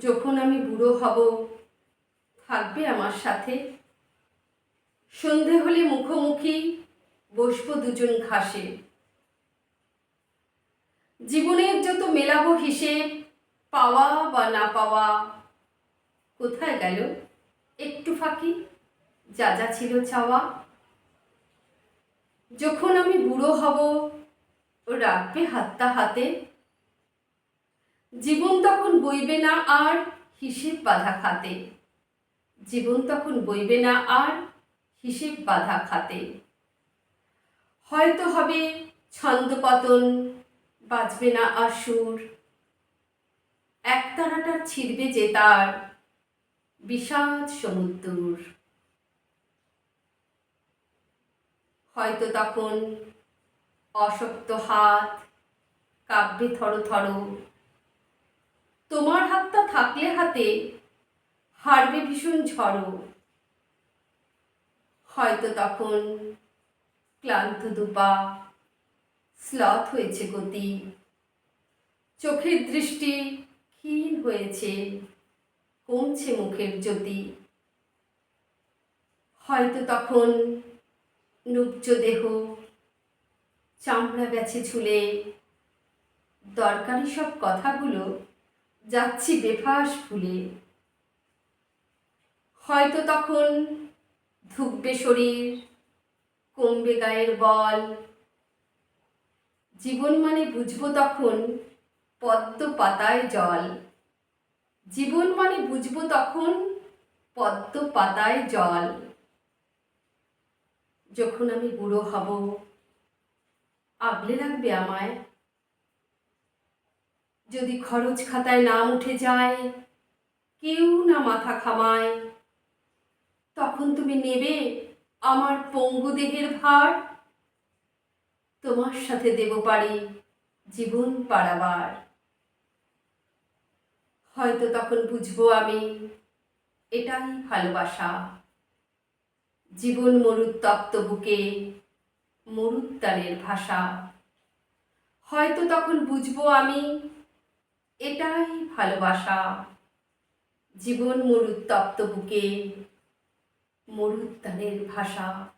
যখন আমি বুড়ো হব থাকবে আমার সাথে। সন্ধে হলে মুখোমুখি বসবো দুজন ঘাসে। জীবনের যত মেলাবো হিসেব, পাওয়া বা না পাওয়া। কোথায় গেল একটু ফাঁকি, যা যা ছিল চাওয়া। যখন আমি বুড়ো হব ও রাখবে হাতটা হাতে। জীবন তখন বইবে না আর হিসেব বাঁধা খাতে। জীবন তখন বইবে না আর হিসেব বাঁধা খাতে। হয়তো হবে ছন্দপতন, বাজবে না আর সুর। একতারাটা ছিঁড়বে যে তার বিষাদ সমুদ্র। হয়তো তখন অশক্ত হাত কাঁপবে থরো থরো। তোমার হাতটা থাকলে হাতে হারবে ভীষণ ঝড়ো। হয়তো তখন ক্লান্ত দুপা শ্লথ হয়েছে গতি। চোখের দৃষ্টি ক্ষীণ হয়েছে, কমছে মুখের জ্যোতি। হয়তো তখন নুব্জ দেহ চামড়া গেছে ঝুলে। দরকারি সব কথাগুলো যাচ্ছি বেফাঁস ভুলে। হয়তো তখন ধুকবে শরীর, কমবে গায়ের বল। জীবন মানে বুঝবো তখন পদ্ম পাতায় জল। জীবন মানে বুঝবো তখন পদ্ম পাতায় জল। যখন আমি বুড়ো হব আগলে রাখবে আমায়। যদি খরচ খাতায় নাম উঠে যায়, কেউ না মাথা খামায়। তখন তুমি নেবে আমার পঙ্গু দেহের ভার। তোমার সাথে দেব পারি জীবন পারাবার। হয়তো তখন বুঝবো আমি এটাই ভালোবাসা। জীবন মরুত্তপ্ত বুকে মরুত্তানের ভাষা। হয়তো তখন বুঝবো আমি এটাই ভালোবাসা। জীবন মরুত্তপ্ত বুকে মরুত্তানের ভাষা।